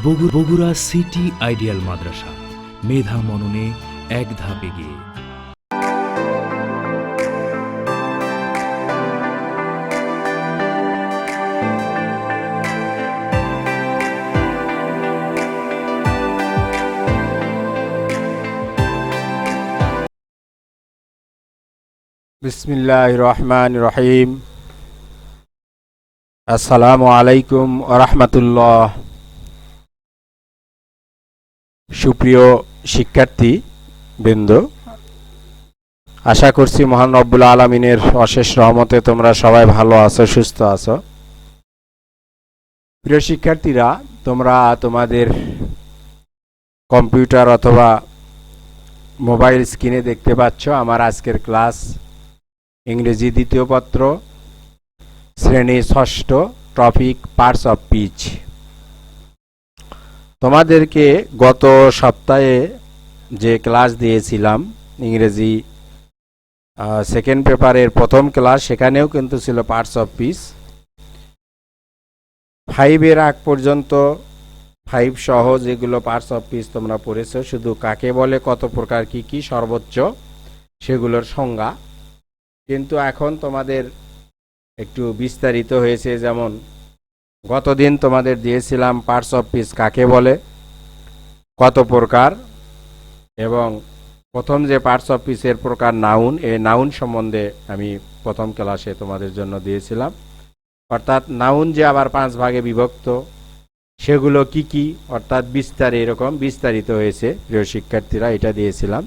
Bogura city ideal মাদ্রাসা, মেধা মননে এক ধাপ এগিয়ে। বিসমিল্লাহির রহমানির রহিম। আসসালামু আলাইকুম ওয়া রাহমাতুল্লাহ। সুপ্রিয় শিক্ষার্থী বৃন্দ, আশা করছি মহান রব্বুল আলামিনের অশেষ রহমতে তোমরা সবাই ভালো আছো, সুস্থ আছো। প্রিয় শিক্ষার্থীরা, তোমরা তোমাদের কম্পিউটার অথবা মোবাইল স্ক্রিনে দেখতে পাচ্ছ আমার আজকের ক্লাস ইংরেজি দ্বিতীয় পত্র, শ্রেণী ষষ্ঠ, টপিক পার্টস অফ স্পিচ। তোমাদেরকে গত সপ্তাহে যে ক্লাস দিয়েছিলাম ইংরেজি সেকেন্ড পেপারের প্রথম ক্লাস, সেখানেও কিন্তু ছিল পার্টস অফ স্পিচ। 5 আগ পর্যন্ত 5 সহ যেগুলো পার্টস অফ স্পিচ তোমরা পড়েছো, শুধু কাকে বলে, কত প্রকার, কি কি, সর্বোচ্চ সেগুলোর সংজ্ঞা। কিন্তু এখন তোমাদের একটু বিস্তারিত হয়েছে। যেমন গতদিন তোমাদের দিয়েছিলাম পার্টস অফ স্পিচ কাকে বলে, কত প্রকার, এবং প্রথম যে পার্টস অফ স্পিচের প্রকার নাউন, এই নাউন সম্বন্ধে আমি প্রথম ক্লাসে তোমাদের জন্য দিয়েছিলাম। অর্থাৎ নাউন যে আবার 5 ভাগে বিভক্ত, সেগুলো কি কি, অর্থাৎ এরকম বিস্তারিত হয়েছে। প্রিয় শিক্ষার্থীরা, এটা দিয়েছিলাম।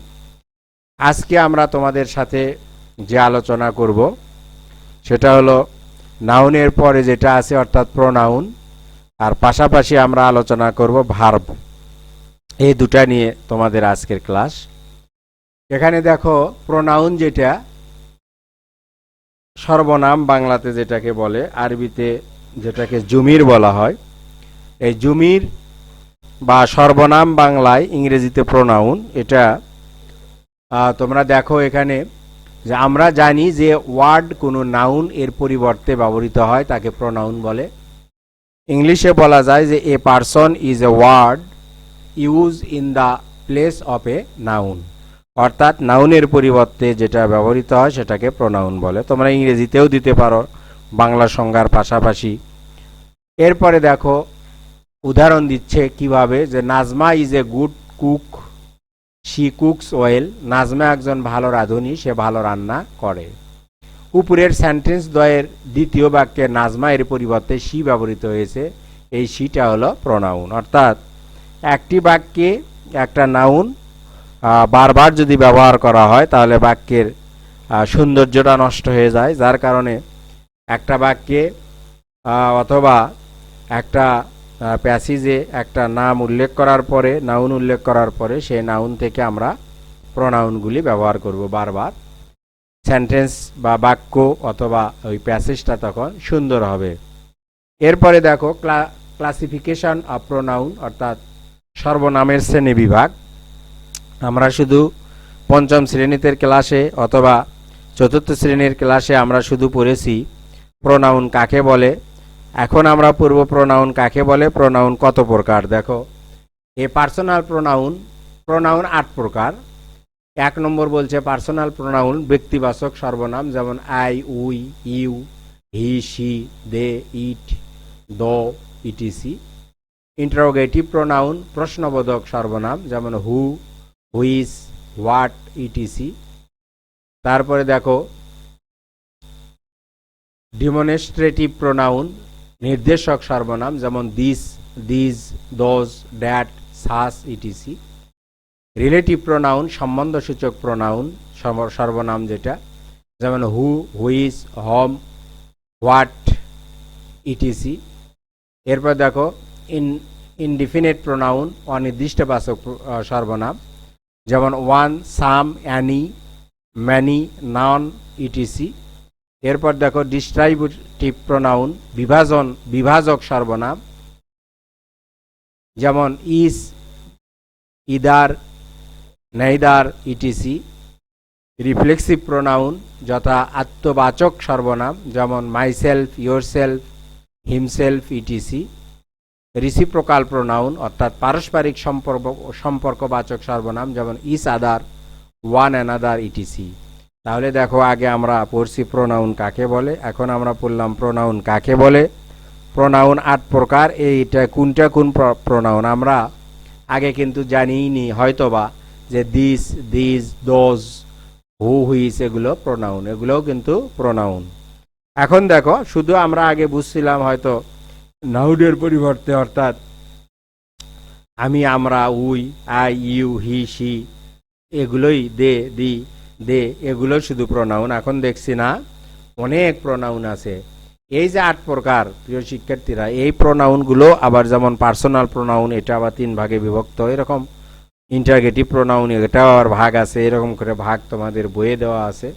আজকে আমরা তোমাদের সাথে যে আলোচনা করব সেটা হলো নাউনের পরে যেটা আছে অর্থাৎ প্রোনাউন, আর পাশাপাশি আমরা আলোচনা করব ভার্ব। এই দুটা নিয়ে তোমাদের আজকের ক্লাস। এখানে দেখো, প্রোনাউন যেটা সর্বনাম বাংলাতে যেটাকে বলে, আরবিতে যেটাকে জুমির বলা হয়, এই জুমির বা সর্বনাম বাংলায় ইংরেজিতে প্রোনাউন। এটা তোমরা দেখো এখানে যে আমরা জানি যে ওয়ার্ড কোনো নাউন এর পরিবর্তে ব্যবহৃত হয় তাকে প্রোনাউন বলে। ইংলিশে বলা যায় যে a person is a word use in the place of a noun, অর্থাৎ নাউনের পরিবর্তে যেটা ব্যবহৃত হয় সেটাকে প্রোনাউন বলে। তোমরা ইংরেজিতেও দিতে পারো বাংলা সংজ্ঞার পাশাপাশি। এরপরে দেখো উদাহরণ দিচ্ছে কিভাবে, যে Najma is a good cook, she cooks well. Najma একজন ভালো রাঁধুনি, সে ভালো রান্না করে। উপরের সেন্টেন্স দ্বয়ের দ্বিতীয় বাক্যে নাজমা এর পরিবর্তে শি ব্যবহৃত হয়েছে। এই শিটা হলো প্রোনাউন। অর্থাৎ একটি বাক্যে একটা নাউন বারবার যদি ব্যবহার করা হয় তাহলে বাক্যের সৌন্দর্যটা নষ্ট হয়ে যায়, যার কারণে একটা বাক্যে অথবা একটা প্যাসেজে একটা নাম উল্লেখ করার পরে, নাউন উল্লেখ করার পরে সেই নাউন থেকে আমরা প্রোনাউনগুলি ব্যবহার করব বারবার। সেন্টেন্স বা বাক্য অথবা ওই প্যাসেজটা তখন সুন্দর হবে। এরপরে দেখো ক্লাসিফিকেশন অফ প্রোনাউন, অর্থাৎ সর্বনামের শ্রেণী বিভাগ। আমরা শুধু পঞ্চম শ্রেণীতে ক্লাসে অথবা চতুর্থ শ্রেণীর ক্লাসে আমরা শুধু পড়েছি প্রোনাউন কাকে বলে। এখন আমরা পড়ব প্রোনাউন কাকে বলে, প্রোনাউন কত প্রকার। দেখো, এ পার্সোনাল প্রোনাউন, প্রোনাউন 8 প্রকার। 1 নম্বর বলছে পার্সোনাল প্রোনাউন, ব্যক্তিবাচক সর্বনাম, যেমন I, we, you, he, she, they, it, though, ETC. Interrogative pronoun, প্রশ্নবোধক সর্বনাম, যেমন হু, হুইচ, হোয়াট, ইটিসি। তারপরে দেখো ডিমনস্ট্রেটিভ প্রোনাউন, নির্দেশক সর্বনাম, যেমন this, these, those, that, such, ETC. Relative pronoun, সম্বন্ধসূচক প্রোনাউন, সর্বনাম যেটা, যেমন who, which, whom, what, ETC. এরপর দেখো ইনডিফিনিট প্রোনাউন, অনির্দিষ্টবাচক সর্বনাম, যেমন one, some, any, many, none, ETC. এরপর দেখো ডিস্ট্রাইবিউটিভ প্রোনাউন, বিভাজক সর্বনাম, যেমন each, either, neither, ETC. Reflexive pronoun, যথা আত্মবাচক সর্বনাম, যেমন myself, yourself, himself, ETC. Reciprocal pronoun অর্থাৎ পারস্পরিক সম্পর্কবাচক সর্বনাম, যেমন each other, one another, ETC. তাহলে দেখো, আগে আমরা পড়ছি প্রোনাউন কাকে বলে, এখন আমরা পড়লাম প্রোনাউন কাকে বলে। প্রোনাউন 8 প্রকার। এইটা কোনটা কোন প্রোনাউন আমরা আগে কিন্তু জানিই নি হয়তোবা, যে দিস, দিস, দোজ, হু, হুইস, এগুলো প্রোনাউন, এগুলোও কিন্তু প্রোনাউন। এখন দেখো, শুধু আমরা আগে বুঝছিলাম হয়তো নাউনের পরিবর্তে, অর্থাৎ আমি, আমরা, we, I, you, he, she, এগুলোই দে, দি, দে, এগুলো শুধু প্রোনাউন। এখন দেখছি না, অনেক প্রোনাউন আছে। এই যে 8 প্রকার, প্রিয় শিক্ষার্থীরা, এই প্রোনাউনগুলো আবার যেমন পার্সোনাল প্রোনাউন, এটা আবার 3 ভাগে বিভক্ত। এরকম ইন্টারগেটিভ প্রোনাউন, এটাও আবার ভাগ আছে। এরকম করে ভাগ তোমাদের বইয়ে দেওয়া আছে।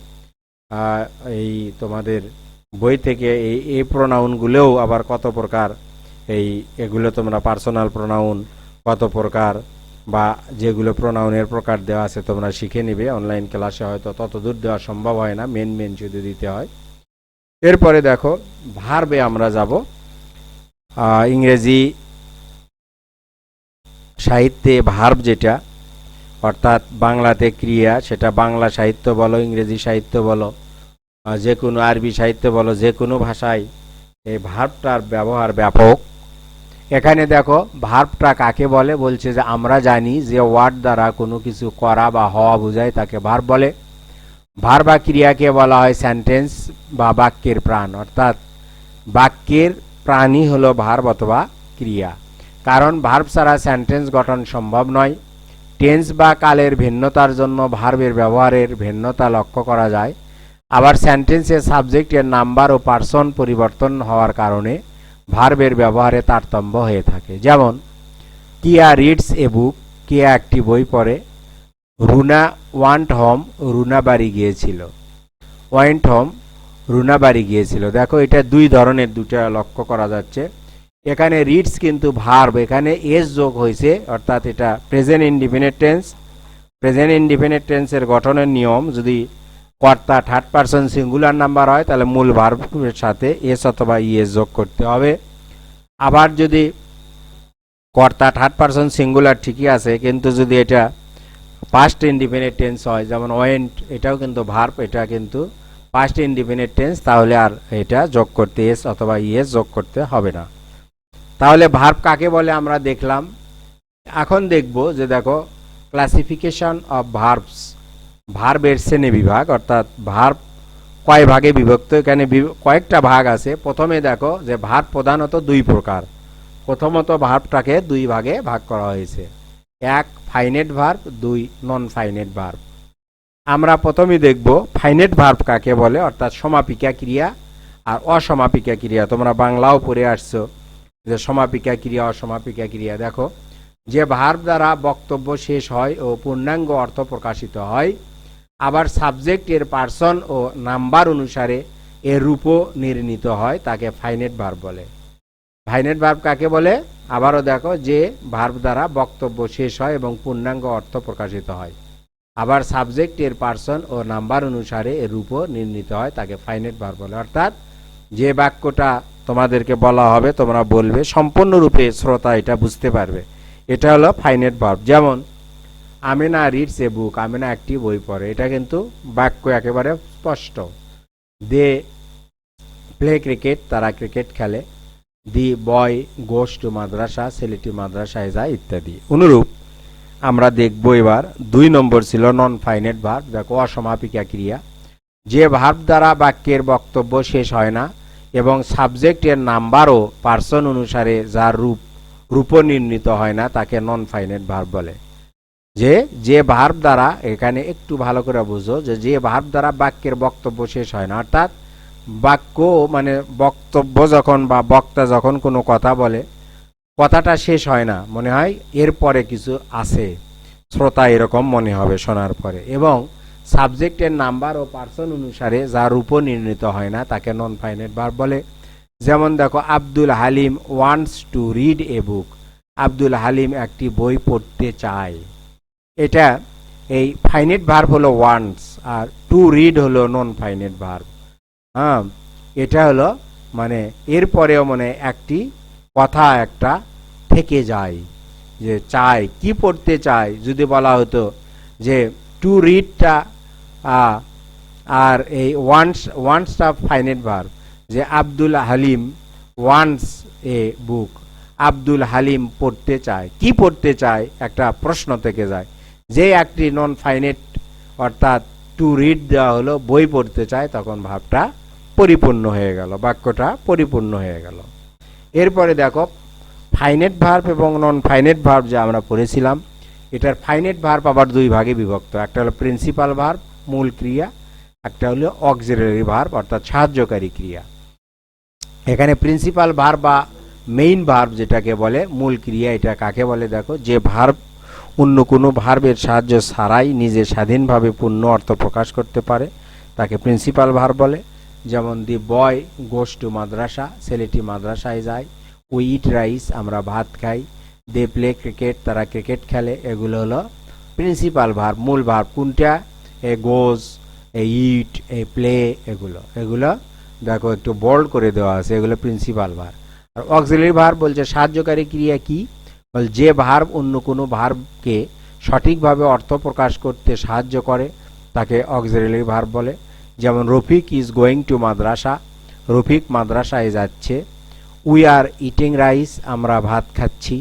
এই তোমাদের বই থেকে এই প্রোনাউনগুলোও আবার কত প্রকার, এগুলো তোমরা পার্সোনাল প্রোনাউন কত প্রকার, বা যেগুলো প্রোনাউনের প্রকার দেওয়া আছে তোমরা শিখে নিবে। অনলাইন ক্লাসে হয়তো ততদূর দেওয়া সম্ভব হয় না, মেন শুধু দিতে হয়। এরপরে দেখো, ভার্বে আমরা যাব। ইংরেজি সাহিত্যে ভার্ব যেটা, অর্থাৎ বাংলাতে ক্রিয়া, সেটা বাংলা সাহিত্য বলো, ইংরেজি সাহিত্য বলো, যে কোনো আরবি সাহিত্য বলো, যে কোনো ভাষায় এই ভার্বটার ব্যবহার ব্যাপক। এখানে দেখো, ভার্বটা কাকে বলে, বলছে যে আমরা জানি যে ওয়ার্ড দ্বারা কোনো কিছু করা বা হওয়া বোঝায় তাকে ভার্ব বলে। ভার্ব বা ক্রিয়াকে বলা হয় সেন্টেন্স বা বাক্যের প্রাণ, অর্থাৎ বাক্যের প্রাণই হলো ভার্ব অথবা ক্রিয়া। কারণ ভার্ব ছাড়া সেন্টেন্স গঠন সম্ভব নয়। টেন্স বা কালের ভিন্নতার জন্য ভার্বের ব্যবহারের ভিন্নতা লক্ষ্য করা যায়। আবার সেন্টেন্সের সাবজেক্টের নাম্বার ও পার্সন পরিবর্তন হওয়ার কারণে ভার্বের ব্যবহারে তারতম্য হয়ে থাকে। যেমন, কিয়া রিডস এ বুক, কিয়া একটি বই পড়ে। রুনা ওয়ান্ট হোম, রুনা বাড়ি গিয়েছিল। ওয়ান্ট হোম, রুনা বাড়ি গিয়েছিল। দেখো, এটা 2 ধরনের, 2টা লক্ষ্য করা যাচ্ছে। এখানে রিডস কিন্তু ভার্ব, এখানে এস যোগ হয়েছে, অর্থাৎ এটা present indefinite tense. Present indefinite টেন্সের গঠনের নিয়ম, যদি কর্তা থার্ড পারসন সিঙ্গুলার নাম্বার হয় তাহলে মূল ভার্বের সাথে এস অথবা ইএস যোগ করতে হবে। আবার যদি কর্তা থার্ড পারসন সিঙ্গুলার ঠিকই আছে, কিন্তু যদি এটা পাস্ট ইনডিফিনিট টেন্স হয়, যেমন ওয়েন্ট, এটাও কিন্তু ভার্ব, এটা কিন্তু পাস্ট ইনডিফিনিট টেন্স, তাহলে আর এটা যোগ করতে এস অথবা ইএস যোগ করতে হবে না। তাহলে ভার্ব কাকে বলে আমরা দেখলাম। এখন দেখব যে দেখো, ক্লাসিফিকেশন অফ ভার্বস, ভার্বের শ্রেণী বিভাগ, অর্থাৎ ভার্ব কয় ভাগে বিভক্ত। এখানে কয়েকটা ভাগ আছে। প্রথমে দেখো যে ভার্ব প্রধানত 2 প্রকার। প্রথমত ভার্বটাকে 2 ভাগে ভাগ করা হয়েছে, 1 ফাইনেট ভার্ব, 2 নন ফাইনেট ভার্ব। আমরা প্রথমেই দেখব ফাইনেট ভার্ব কাকে বলে, অর্থাৎ সমাপিকা ক্রিয়া আর অসমাপিকা ক্রিয়া। তোমরা বাংলাও পড়ে আসছো যে সমাপিকা ক্রিয়া, অসমাপিকা ক্রিয়া। দেখো, যে ভার্ব দ্বারা বক্তব্য শেষ হয় ও পূর্ণাঙ্গ অর্থ প্রকাশিত হয়, আবার সাবজেক্ট এর পার্সন ও নাম্বার অনুসারে এর রূপও নির্ণীত হয়, তাকে ফাইনেট ভার্ব বলে। ফাইনেট ভার্ব কাকে বলে, আবারও দেখো, যে ভার্ব দ্বারা বক্তব্য শেষ হয় এবং পূর্ণাঙ্গ অর্থ প্রকাশিত হয়, আবার সাবজেক্ট এর পার্সন ও নাম্বার অনুসারে এর রূপও নির্ণীত হয়, তাকে ফাইনেট ভার্ব বলে। অর্থাৎ যে বাক্যটা তোমাদেরকে বলা হবে তোমরা বলবে, সম্পূর্ণরূপে শ্রোতা এটা বুঝতে পারবে, এটা হলো ফাইনেট ভার্ব। যেমন, আমিনা রিডস এ বুক, আমিনা একটি বই পড়ে, এটা কিন্তু বাক্য একেবারে স্পষ্ট। দে প্লে ক্রিকেট, তারা ক্রিকেট খেলে। দি বয় গোস টু মাদ্রাসা, ছেলেটি মাদ্রাসায় যায়, ইত্যাদি। অনুরূপ আমরা দেখব এবার 2 নম্বর ছিল নন ফাইনেট ভার্ব। দেখো, অসমাপিকা ক্রিয়া, যে ভার্ব দ্বারা বাক্যের বক্তব্য শেষ হয় না এবং সাবজেক্টের নাম্বার ও পার্সন অনুসারে যার রূপ নির্ণীত হয় না, তাকে নন ফাইনেট ভার্ব বলে। যে ভার্ব দ্বারা, এখানে একটু ভালো করে বুঝো, যে ভার্ব দ্বারা বাক্যের বক্তব্য শেষ হয় না, অর্থাৎ বাক্য মানে বক্তব্য যখন বা বক্তা যখন কোনো কথা বলে, কথাটা শেষ হয় না, মনে হয় এরপরে কিছু আছে, শ্রোতা এরকম মনে হবে শোনার পরে, এবং সাবজেক্টের নাম্বার ও পার্সন অনুসারে যার রূপ নির্ণীত হয় না, তাকে নন ফাইনেট ভার্ব বলে। যেমন দেখো, Abdul Halim wants to read a book, Abdul Halim একটি বই পড়তে চায়। এটা এই ফাইনেট ভার্ব হলো ওয়ান্টস, আর টু রিড হলো নন ফাইনেট ভার্ব। এটা হলো মানে এরপরেও মানে একটি কথা, একটা থেকে যায়, যে চায়, কি পড়তে চায়। যদি বলা হতো যে টু রিডটা আর এই ওয়ান্টসটা ফাইনাইট ভার্ব, যে Abdul Halim wants a book, Abdul Halim পড়তে চায়, কি পড়তে চায়, একটা প্রশ্ন থেকে যায়। যে একটি নন ফাইনাইট অর্থাৎ টু রিড দেওয়া হলো, বই পড়তে চায়, তখন ভাবটা পরিপূর্ণ হয়ে গেল, বাক্যটা পরিপূর্ণ হয়ে গেল। এরপরে দেখো ফাইনাইট ভার্ব এবং নন ফাইনাইট ভার্ব যে আমরা পড়েছিলাম, এটার ফাইনাইট ভার্ব আবার দুই ভাগে বিভক্ত। একটা হলো প্রিন্সিপাল ভার্ব, মূল ক্রিয়া, একটা হলো অক্সিলারি ভার্ব অর্থাৎ সাহায্যকারী ক্রিয়া। এখানে প্রিন্সিপাল ভার্ব বা মেইন ভার্ব যেটাকে বলে, মূল ক্রিয়া, এটা কাকে বলে দেখো, যে ভার্ব অন্য কোনো ভার্বের সাহায্য ছাড়াই নিজে স্বাধীনভাবে পূর্ণ অর্থ প্রকাশ করতে পারে, তাকে প্রিন্সিপাল ভার্ব বলে। যেমন দি বয় গোস টু মাদ্রাসা, ছেলেটি মাদ্রাসায় যায়। উই ইট রাইস, আমরা ভাত খাই। দে প্লে ক্রিকেট, তারা ক্রিকেট খেলে। এগুলো হলো প্রিন্সিপাল ভার্ব, মূল ভার্ব। কোনটা? এ গোজ, এ ইট, এ প্লে, এগুলো দেখো একটু বোল্ড করে দেওয়া আছে, এগুলো প্রিন্সিপাল ভার্ব। আর অক্সিলারি ভার্ব বলছে সাহায্যকারী ক্রিয়া। কি? যে ভার্ব অন্য কোনো ভার্বকে সঠিকভাবে অর্থ প্রকাশ করতে সাহায্য করে তাকে অক্সিলারি ভার্ব বলে। যেমন রফিক ইজ গোয়িং টু মাদ্রাসা, রফিক মাদ্রাসায় যাচ্ছে। উই আর ইটিং রাইস, আমরা ভাত খাচ্ছি।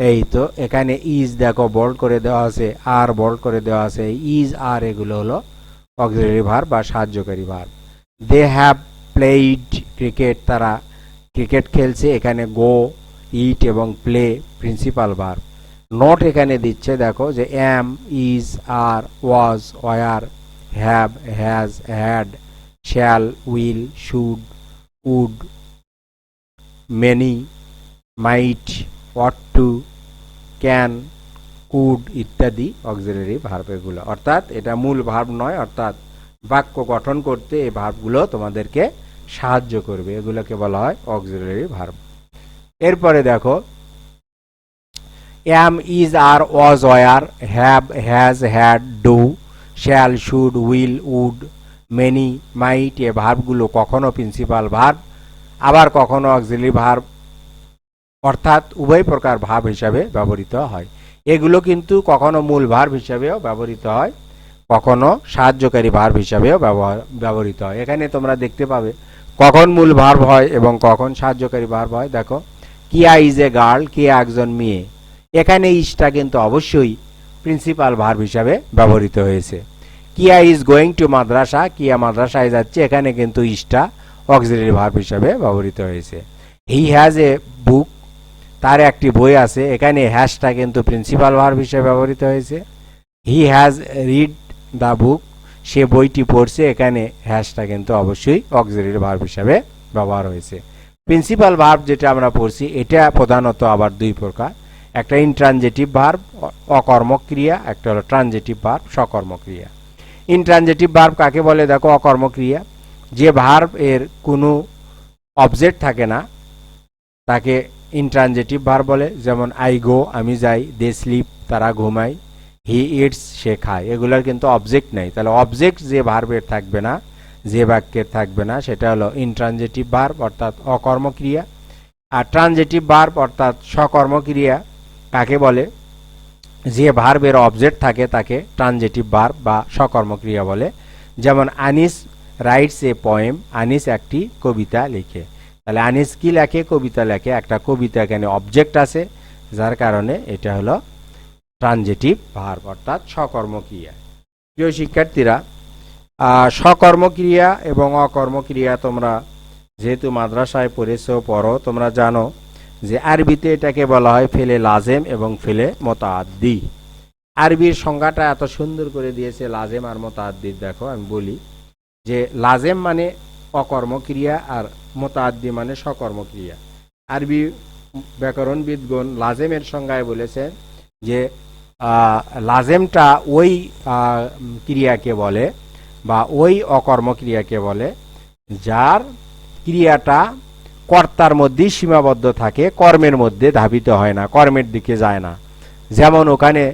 এই তো এখানে ইজ দেখো বোল্ড করে দেওয়া আছে, আর বোল্ড করে দেওয়া আছে। ইজ আর এগুলো হলো অক্সিলারি ভার্ব বা সাহায্যকারী verb. They have played cricket, তারা ক্রিকেট খেলছে। এখানে গো, ইট এবং প্লে প্রিন্সিপাল ভার্ব। নোট এখানে দিচ্ছে দেখো, যে am, is, are, was, were, have, has, had, shall, will, should, would, many, might, ought to, can, could ইত্যাদি অক্সিলারি ভার্ব এগুলো। অর্থাৎ এটা মূল ভার্ব নয়, অর্থাৎ বাক্য গঠন করতে এই ভার্বগুলো তোমাদেরকে সাহায্য করবে, এগুলোকে বলা হয় অক্সিলারি ভার্ব। এরপরে দেখো am, is, are, was, were, have, has, had, do, shall, should, will, would, many, might এ ভার্বগুলো কখনো প্রিন্সিপাল ভার্ব, আবার কখনো অক্সিলারি ভার্ব, অর্থাৎ উভয় প্রকার ভার্ব হিসাবে ব্যবহৃত হয়। এগুলো কিন্তু কখনো মূল ভার্ব হিসাবেও ব্যবহৃত হয়, কখনো সাহায্যকারী ভার্ব হিসাবেও ব্যবহৃত হয়। এখানে তোমরা দেখতে পাবে কখন মূল ভার্ব হয় এবং কখন সাহায্যকারী ভার্ব হয়। দেখো কিয়া ইজ এ গার্ল, কিয়া একজন মেয়ে, এখানে ইজটা কিন্তু অবশ্যই প্রিন্সিপাল ভার্ব হিসাবে ব্যবহৃত হয়েছে। কিয়া ইজ গোয়িং টু মাদ্রাসা, কিয়া মাদ্রাসায় যাচ্ছে, এখানে কিন্তু ইজটা অক্সিলারি ভার্ব হিসাবে ব্যবহৃত হয়েছে। হি হ্যাজ এ বুক, তার একটি বই আছে, এখানে হ্যাজটা কিন্তু প্রিন্সিপাল ভার্ব হিসেবে ব্যবহৃত হয়েছে। He has read the book, সে বইটি পড়ছে, এখানে হ্যাজটা কিন্তু অবশ্যই অক্সিলারি ভার্ব হিসাবে ব্যবহার হয়েছে। প্রিন্সিপাল ভার্ব যেটা আমরা পড়ছি এটা প্রধানত আবার দুই প্রকার, একটা ইনট্রানজিটিভ ভার্ব অকর্মক ক্রিয়া, একটা হলো ট্রানজিটিভ ভার্ব সকর্মক ক্রিয়া। ইনট্রানজিটিভ ভার্ব কাকে বলে দেখো, অকর্মক ক্রিয়া, যে ভার্ব এর কোনো অবজেক্ট থাকে না তাকে ইনট্রানজিটিভ ভার্ব বলে। যেমন আই গো, আমি যাই। দে স্লিপ, তারা ঘুমায়। হি ইটস, সে খায়। এগুলোর কিন্তু অবজেক্ট নেই, তাহলে অবজেক্ট যে ভার্বের থাকবে না, যে বাক্যের থাকবে না, সেটা হলো ইনট্রানজিটিভ ভার্ব অর্থাৎ অকর্মক্রিয়া। আর ট্রানজিটিভ ভার্ব অর্থাৎ সকর্মক্রিয়া কাকে বলে, যে ভার্বের অবজেক্ট থাকে তাকে ট্রানজিটিভ ভার্ব বা সকর্মক্রিয়া বলে। যেমন Anis writes a poem, Anis একটি কবিতা লিখে। তাহলে আনিস কি লেখে? কবিতা লেখে। একটা কবিতা, এখানে অবজেক্ট আছে, যার কারণে এটা হলো ট্রানজিটিভ ভার্ব অর্থাৎ সকর্মক্রিয়া। প্রিয় শিক্ষার্থীরা, সকর্মক্রিয়া এবং অকর্মক্রিয়া তোমরা যেহেতু মাদ্রাসায় পড়েছো, পড়ো, তোমরা জানো যে আরবিতে এটাকে বলা হয় ফেলে লাজেম এবং ফেলে মোতাআদ্দি। আরবির সংজ্ঞাটা এত সুন্দর করে দিয়েছে লাজেম আর মোতাআদ্দির। দেখো আমি বলি যে লাজেম মানে অকর্মক্রিয়া আর মোতাআদ্দি মানে সকর্মক্রিয়া। আরবি ব্যাকরণবিদগণ লাজেমের সংজ্ঞায় বলেছেন যে লাজেমটা ওই ক্রিয়াকে বলে বা ওই অকর্মক্রিয়াকে বলে যার ক্রিয়াটা কর্তার মধ্যেই সীমাবদ্ধ থাকে, কর্মের মধ্যে ধাবিত হয় না, কর্মের দিকে যায় না। যেমন ওখানে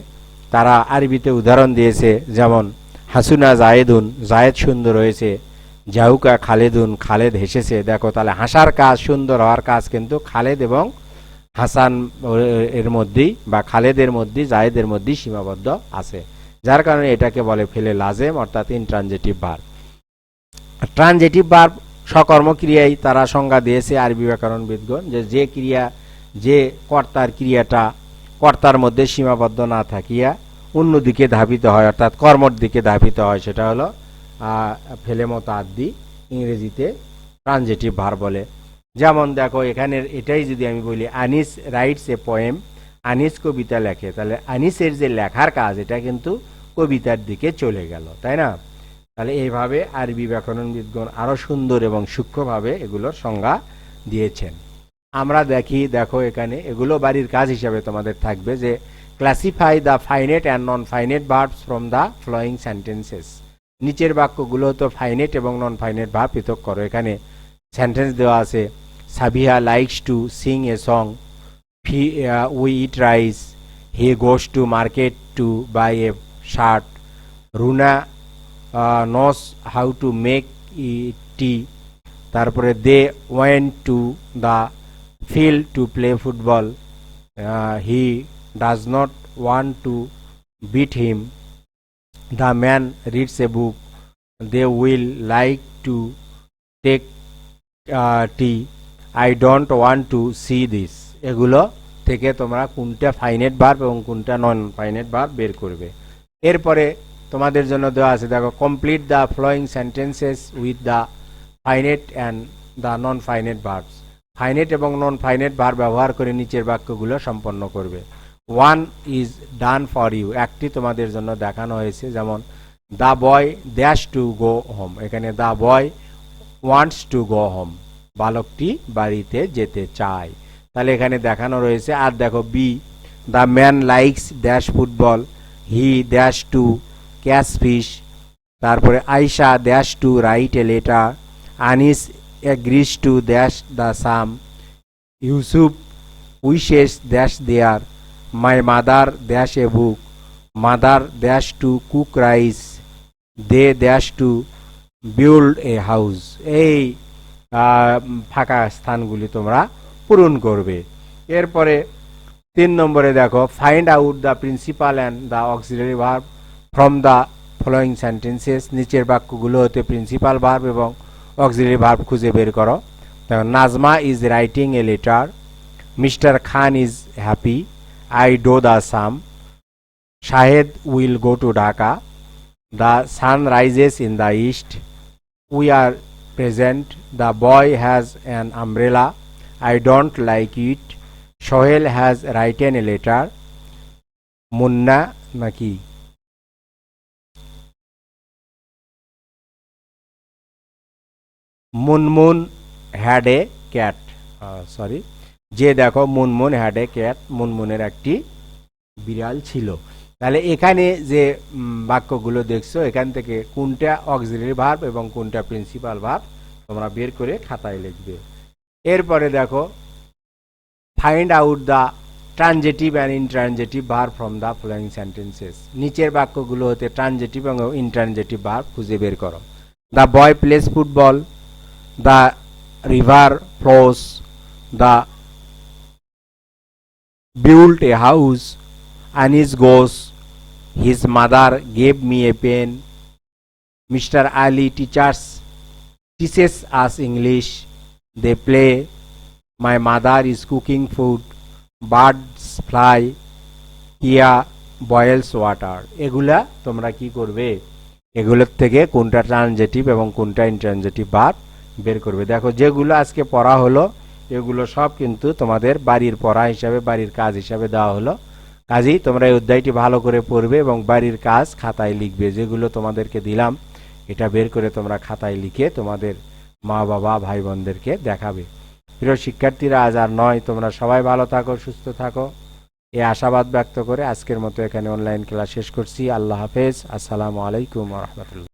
তারা আরবিতে উদাহরণ দিয়েছে, যেমন হাসুনা জায়েদুন, জায়েদ সুন্দর হয়েছে। জাহুকা খালেদুন, খালেদ হেসেছে। দেখো তাহলে হাসার কাজ, সুন্দর হওয়ার কাজ কিন্তু খালেদ এবং হাসান এর মধ্যেই বা খালেদের মধ্যেই জায়েদের মধ্যেই সীমাবদ্ধ আছে, যার কারণে এটাকে বলে ফেলে লাজেম অর্থাৎ ইনট্রানজিটিভ ভার্ব। ট্রানজিটিভ ভার্ব সকর্ম ক্রিয়ায় তারা সংজ্ঞা দিয়েছে আরবি ব্যাকরণবিদগণ, যে ক্রিয়া যে কর্তার ক্রিয়াটা কর্তার মধ্যে সীমাবদ্ধ না থাকিয়া অন্যদিকে ধাবিত হয় অর্থাৎ কর্মর দিকে ধাবিত হয়, সেটা হলো ফেলে মুতাআদ্দি, ইংরেজিতে ট্রানজিটিভ ভার্ব বলে। যেমন দেখো এখানে এটাই যদি আমি বলি Anis writes a poem, Anis কবিতা লেখে, তাহলে আনিসের যে লেখার কাজ এটা কিন্তু কবিতার দিকে চলে গেল, তাই না? তাহলে এইভাবে আরবি ব্যাকরণবিদগণ আরো সুন্দর এবং সূক্ষ্মভাবে এগুলোর সংজ্ঞা দিয়েছেন। আমরা দেখো এখানে এগুলো বাড়ির কাজ হিসাবে তোমাদের থাকবে যে classify the finite and non finite verbs from the following sentences. নিচের বাক্যগুলো তো ফাইনেট এবং নন ফাইনেট ভার্ব পৃথক করো। এখানে সেন্টেন্স দেওয়া আছে, Sabiha likes to sing a song, we eat rice, he goes to market to buy a shirt, Runa knows how to make tea, তারপরে দে went to the field to play football, he does not want to beat him, the man reads a book, they will like to take tea, I don't want to see this। এগুলো থেকে তোমরা কোনটা finite verb এবং কোনটা নন finite verb বের করবে। এরপরে তোমাদের জন্য দেওয়া আছে, দেখো complete the following sentences with the finite and the non finite verbs. Finite এবং নন ফাইনেট ভার্ব ব্যবহার করে নিচের বাক্যগুলো সম্পন্ন করবে। One is done for you, একটি তোমাদের জন্য দেখানো হয়েছে, যেমন the boy dash to go home, এখানে the boy wants to go home, বালকটি বাড়িতে যেতে চায়, তাহলে এখানে দেখানো রয়েছে। আর দেখো B, the man likes dash football, he dash to catch fish, তারপরে Ayesha dash to write a letter, Anis agrees to dash the sum, Yusuf wishes dash there, my mother dash a book, mother dash to cook rice, they dash to build a house. এই ফাঁকা স্থানগুলি তোমরা পূরণ করবে। এরপরে 3 নম্বরে দেখো find out the principal and the auxiliary verb from the following sentences. নিচের বাক্যগুলো হতে প্রিন্সিপাল ভার্ব এবং অক্সিলারি ভার্ব খুঁজে বের করো। দেখো Najma is writing a letter, mister Khan is happy, I do the sum, Shahed will go to Dhaka, the sun rises in the east, we are present, the boy has an umbrella, I don't like it, Sohel has written a letter, Munna নাকি Munmun had a cat, sorry, যে দেখো Munmun had a cat, মুনমুনের একটি বিড়াল ছিল। তাহলে এখানে যে বাক্যগুলো দেখছো এখান থেকে কোনটা অক্সিলারি ভার্ব এবং কোনটা প্রিন্সিপাল ভার্ব তোমরা বের করে খাতায় লিখবে। এরপরে দেখো find out the transitive and intransitive verb from the following sentences. নিচের বাক্যগুলো হতে ট্রানজিটিভ এবং ইনট্রানজিটিভ ভার্ব খুঁজে বের করো। The boy plays football, the river flows, the built a house, Anis goes, his mother gave me a pen, Mr. Ali teaches us English, they play, my mother is cooking food, birds fly, here boils water। এগুলা তোমরা কি করবে, এগুলোর থেকে কোনটা transitive এবং কোনটা intransitive verb বের করবে। দেখো যেগুলো আজকে পড়া হলো এগুলো সব কিন্তু তোমাদের বাড়ির পড়া হিসাবে, বাড়ির কাজ হিসাবে দেওয়া হলো। কাজেই তোমরা এই অধ্যায়টি ভালো করে পড়বে এবং বাড়ির কাজ খাতায় লিখবে। যেগুলো তোমাদেরকে দিলাম এটা বের করে তোমরা খাতায় লিখে তোমাদের মা বাবা ভাই বোনদেরকে দেখাবে। প্রিয় শিক্ষার্থীরা, আজ আর নয়, তোমরা সবাই ভালো থাকো, সুস্থ থাকো, এই আশাবাদ ব্যক্ত করে আজকের মতো এখানে অনলাইন ক্লাস শেষ করছি। আল্লাহ হাফেজ, আসসালামু আলাইকুম ওয়া রাহমাতুল্লাহ।